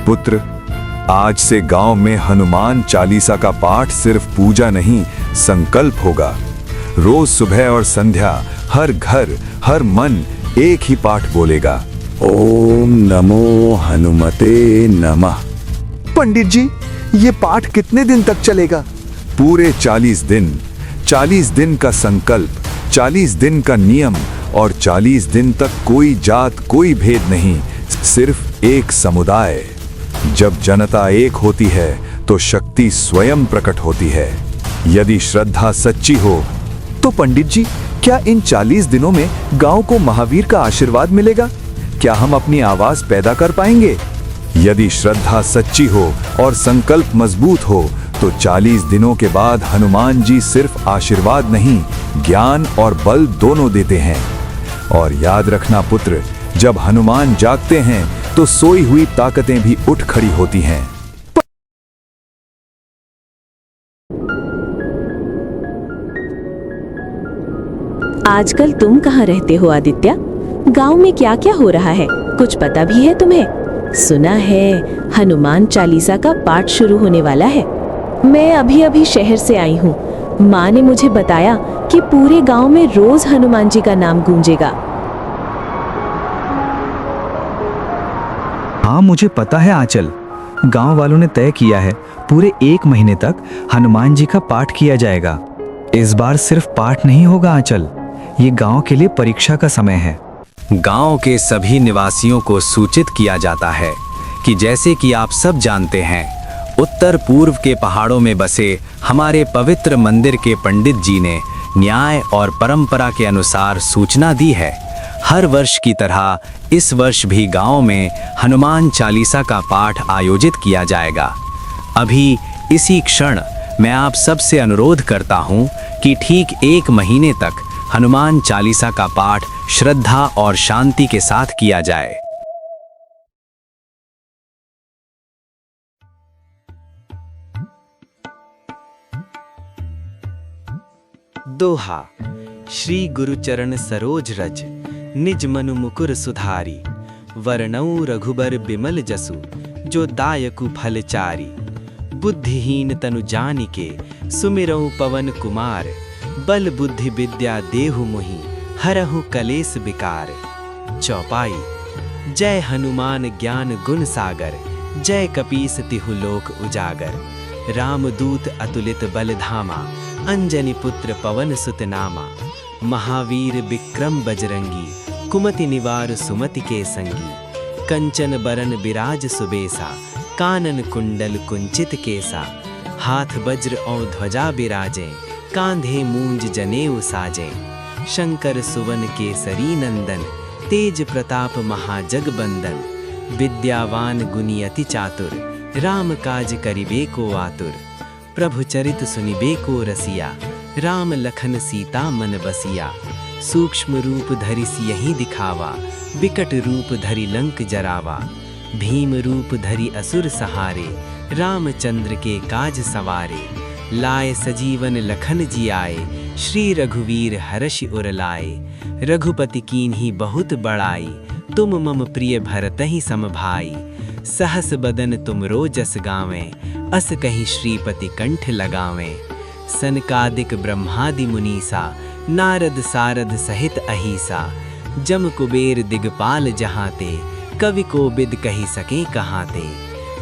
पुत्र, आज से गांव में हनुमान चालीसा का पाठ सिर्फ पूजा नहीं, संकल्प होगा। रोज सुबह और संध्या हर घर, हर मन एक ही पाठ बोलेगा, ओम नमो हनुमते नमः। पंडित जी, ये पाठ कितने दिन तक चलेगा? पूरे 40 दिन। 40 दिन का संकल्प, 40 दिन का नियम और 40 दिन तक कोई जात, कोई भेद नहीं, सिर्फ एक समुदाय। जब जनता एक होती है तो शक्ति स्वयं प्रकट होती है। यदि श्रद्धा सच्ची हो तो पंडित जी, क्या इन 40 दिनों में गांव को महावीर का आशीर्वाद मिलेगा? क्या हम अपनी आवाज पैदा कर पाएंगे? यदि श्रद्धा सच्ची हो और संकल्प मजबूत हो तो 40 दिनों के बाद हनुमान जी सिर्फ आशीर्वाद नहीं, ज्ञान और बल दोनों देते हैं। और याद रखना पुत्र, जब हनुमान जागते हैं तो सोई हुई ताकतें भी उठ खड़ी होती हैं। आजकल तुम कहाँ रहते हो आदित्य? गांव में क्या क्या हो रहा है, कुछ पता भी है तुम्हें? सुना है हनुमान चालीसा का पाठ शुरू होने वाला है। मैं अभी अभी शहर से आई हूँ। माँ ने मुझे बताया कि पूरे गांव में रोज हनुमान जी का नाम गूंजेगा। हाँ, मुझे पता है आंचल। गांव वालों ने तय किया है पूरे 1 महीने तक हनुमान जी का पाठ किया जाएगा। इस बार सिर्फ पाठ नहीं होगा आंचल, ये गांव के लिए परीक्षा का समय है। गांव के सभी निवासियों को सूचित किया जाता है कि जैसे कि आप सब जानते हैं, उत्तर पूर्व के पहाड़ों में बसे हमारे पवित्र मंदिर के पंडित जी ने न्याय और परंपरा के अनुसार सूचना दी है। हर वर्ष की तरह इस वर्ष भी गांव में हनुमान चालीसा का पाठ आयोजित किया जाएगा। अभी इसी क्षण मैं आप सबसे अनुरोध करता हूं कि ठीक 1 महीने तक हनुमान चालीसा का पाठ श्रद्धा और शांति के साथ किया जाए। दोहा। श्री गुरु चरण सरोज रज, निज मनु मुकुर सुधारी। वर्णौ रघुबर बिमल जसु, जो दायकु फल चारी। बुद्धिहीन तनु जानिके, सुमिरौ पवन कुमार। बल बुद्धि विद्या देहु मुहि, हरहु कलेस विकार। चौपाई। जय हनुमान ज्ञान गुण सागर, जय कपीस तिहु लोक उजागर। रामदूत अतुलित बल धामा, अंजनी पुत्र पवन सुत नामा। महावीर विक्रम बजरंगी, कुमति निवार सुमति के संगी। कंचन बरन बिराज सुबेसा, कानन कुंडल कुंचित केसा। हाथ वज्र और ध्वजा बिराजे, कांधे मूंज जनेऊ साजे। शंकर सुवन केसरी नंदन, तेज प्रताप महाजगबंदन। विद्यावान गुणी अति चातुर, राम काज करिबे को आतुर। प्रभु चरित सुनिबे को रसिया, राम लखन सीता मन बसिया। सूक्ष्म रूप धरि सियहि दिखावा, विकट रूप धरि लंक जरावा। भीम रूप धरि असुर सहारे, रामचंद्र के काज सवारे। लाए सजीवन लखन जियाए, श्री रघुवीर हर्षि उर लाए। रघुपति कीन्ही बहुत बड़ाई, तुम मम प्रिय भरतहि सम भाई। सहस बदन तुम रोजस गावें, अस कहीं श्रीपति कंठ लगावें। सनकादिक ब्रह्मादि मुनीसा, नारद सारद सहित अहिसा। जम कुबेर दिगपाल जहाते, कवि को बिद कही सके कहाते।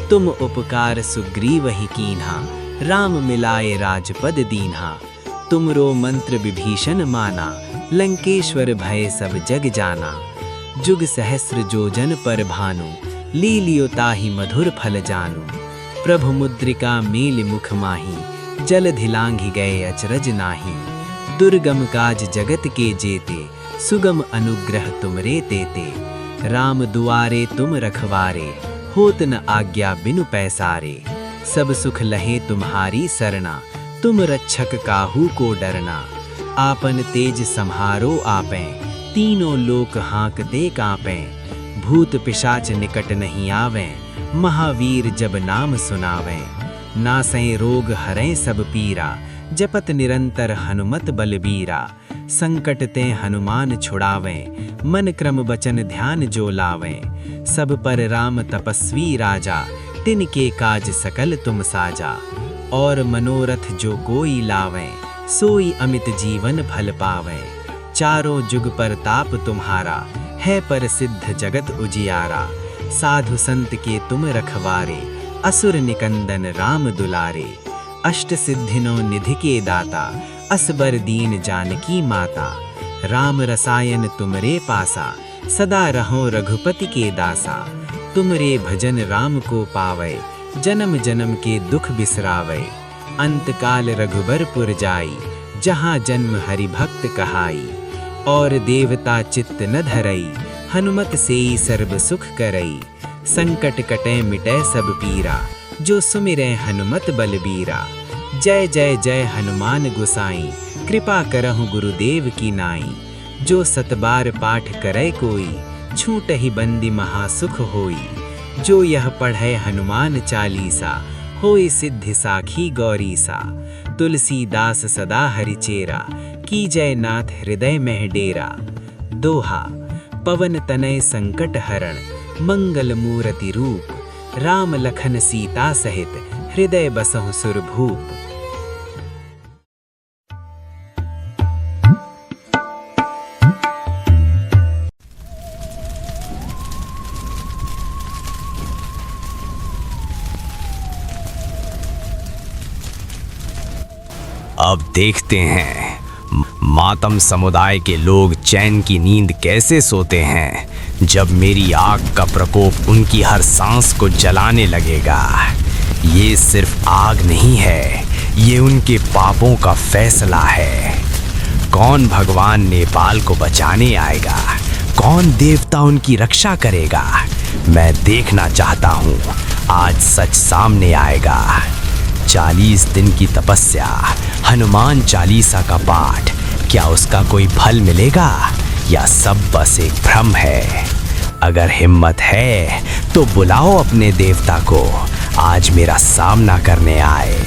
तुम उपकार सुग्रीव ही कीन्हा, राम मिलाए राजपद दीन्हा। तुमरो मंत्र विभीषण माना, लंकेश्वर भय सब जग जाना। जुग सहस्र जोजन पर भानु, लीलियो ताहि मधुर फल जानू। प्रभु मुद्रिका मेलि मुख माही, जल धिलांघि गए अचरज नाही। दुर्गम काज जगत के जेते, सुगम अनुग्रह तुमरे तेते। राम दुआरे तुम रखवारे, होत न आज्ञा बिनु पैसारे। सब सुख लहे तुम्हारी सरना, तुम रक्षक काहू को डरना। आपन तेज सम्हारो आपे, तीनों लोक हाँकते कांपे। भूत पिशाच निकट नहीं आवे, महावीर जब नाम सुनावे। नासै रोग हरै सब पीरा, जपत निरंतर हनुमत बलबीरा। संकट ते हनुमान छुड़ावें, मन क्रम बचन ध्यान जो लावें। सब पर राम तपस्वी राजा, तिनके काज सकल तुम साजा। और मनोरथ जो कोई लावें, सोई अमित जीवन फल पावें। चारों जुग पर ताप तुम्हारा, है पर सिद्ध जगत उजियारा। साधु संत के तुम रखवारे, असुर निकंदन राम दुलारे। अष्ट सिद्धिनों निधि के दाता, असबर दीन जानकी माता। राम रसायन तुमरे पासा, सदा रहो रघुपति के दासा। तुमरे भजन राम को पावै, जन्म जन्म के दुख बिसरावै। अंत काल रघुबरपुर जाई, जहाँ जन्म हरि भक्त कहाई। और देवता चित्त न धरई, हनुमत सेई सर्ब सुख करई। संकट कटे मिटे सब पीरा, जो सुमिरै हनुमत बलबीरा। जय जय जय हनुमान गोसाई, कृपा करहु गुरुदेव की नाई। जो सतबार पाठ करे कोई, छूटहि बंदी महासुख होई। जो यह पढ़े हनुमान चालीसा, होई सिद्धि साखी गौरीसा। तुलसीदास सदा हरिचेरा, की जय नाथ हृदय में डेरा। दोहा। पवन तनय संकट हरण, मंगल मूरति रूप। राम लखन सीता सहित, हृदय बसहु सुरभूप। अब देखते हैं मातम समुदाय के लोग चैन की नींद कैसे सोते हैं जब मेरी आग का प्रकोप उनकी हर सांस को जलाने लगेगा। ये सिर्फ आग नहीं है, ये उनके पापों का फैसला है। कौन भगवान नेपाल को बचाने आएगा, कौन देवता उनकी रक्षा करेगा, मैं देखना चाहता हूँ। आज सच सामने आएगा। 40 दिन की तपस्या, हनुमान चालीसा का पाठ, क्या उसका कोई फल मिलेगा या सब बस एक भ्रम है? अगर हिम्मत है तो बुलाओ अपने देवता को, आज मेरा सामना करने आए।